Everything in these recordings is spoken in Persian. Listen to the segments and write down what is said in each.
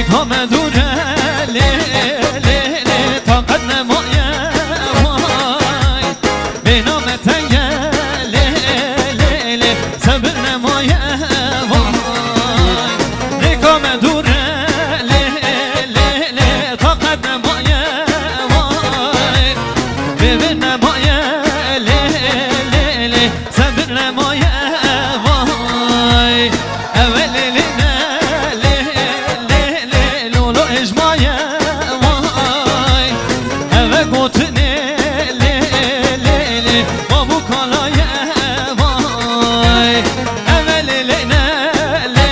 نکام دوره لی لی لی طاقت نمایه وای به نام تنگه لی لی لی صبر نمایه وای نکام دوره لی لی لی طاقت نمایه وای ببین نمایه لی لی لی صبر نمایه وای اول لی لی اجماعه وای اوه گوتنه لی لی لی بابو کالایه وای اوه لی لی نه لی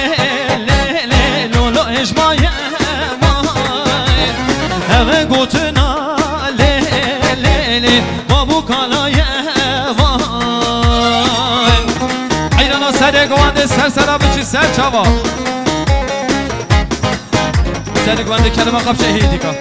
لی لی لولو اجماعه وای اوه گوتنا لی لی لی بابو کالایه وای ایرانا سر گوانده سر سرا بچی سر چاوا سری گوانده کلمه قبشه هیدیکا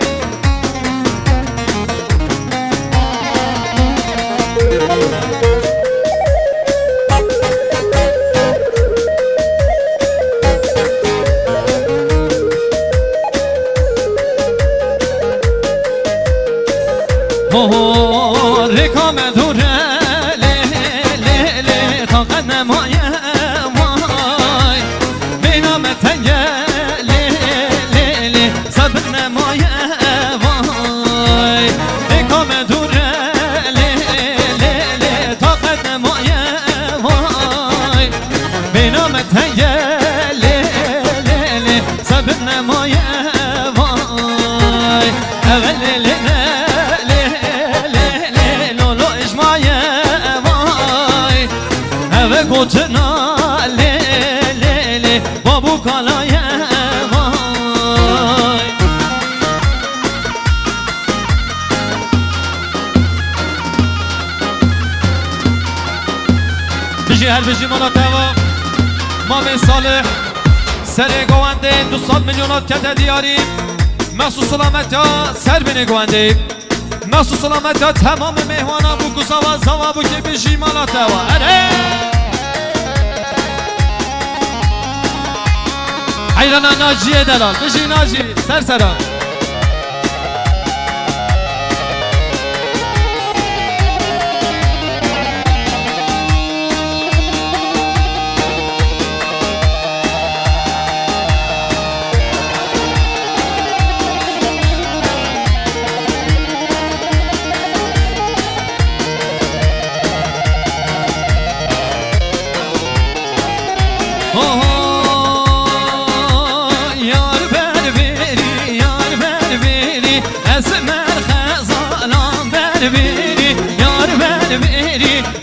رکام دوره لی لی لی طاقت نمایه وای بینام تنگه صبر نمایه وای نکام دوره لی لی لی طاقت نمایه وای بینام تنگه لی لی لی صبر نمایه وای اول لی لی لی لی لی لولو اجماعه وای اول گوتنا لی لی لی بابو کالایه هر بجی مالا توا ما من صالح سر گوانده 200 میلیونات کت دیاری مخصوص سلامت ها سر بین گوانده مخصوص سلامت ها تمام مهوانا بو کسا و زوا بو که بجی مالا توا اره حیرانا ناجی دلال بجی ناجی سر سرا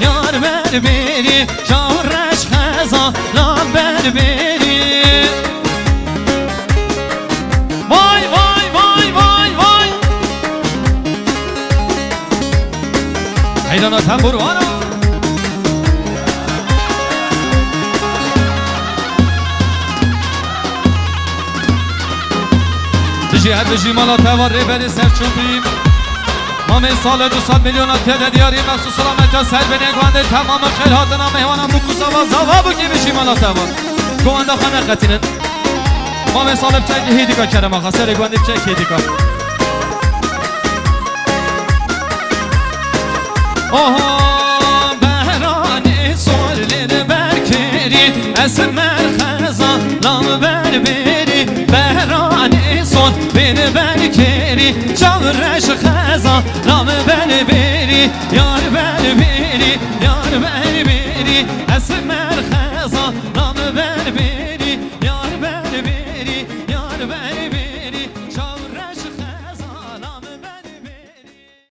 یار بری شاورش خزا لام بری وای وای وای وای وای حیرانا تنبوروانا بجی هر بجی مالا توار بری سر چوبیم ما من سال 200 میلیونات تل دیاری مخصوص سلامت ها سر بینه گوانده تمام خیرهاتنا مهوانم بو کوسا و زوا بو که بشی مالا توا گوانده خانه قطینن ما من سال بچک هیدیکا کرم آخا سر گوانده بچک هیدیکا اوه بهرانی سورلین برکری اسمر خزا لام بربری بهرانی سور بین برکری چاورش خزا لام بربری یار بربری یار بربری اسمر خزا لام بربری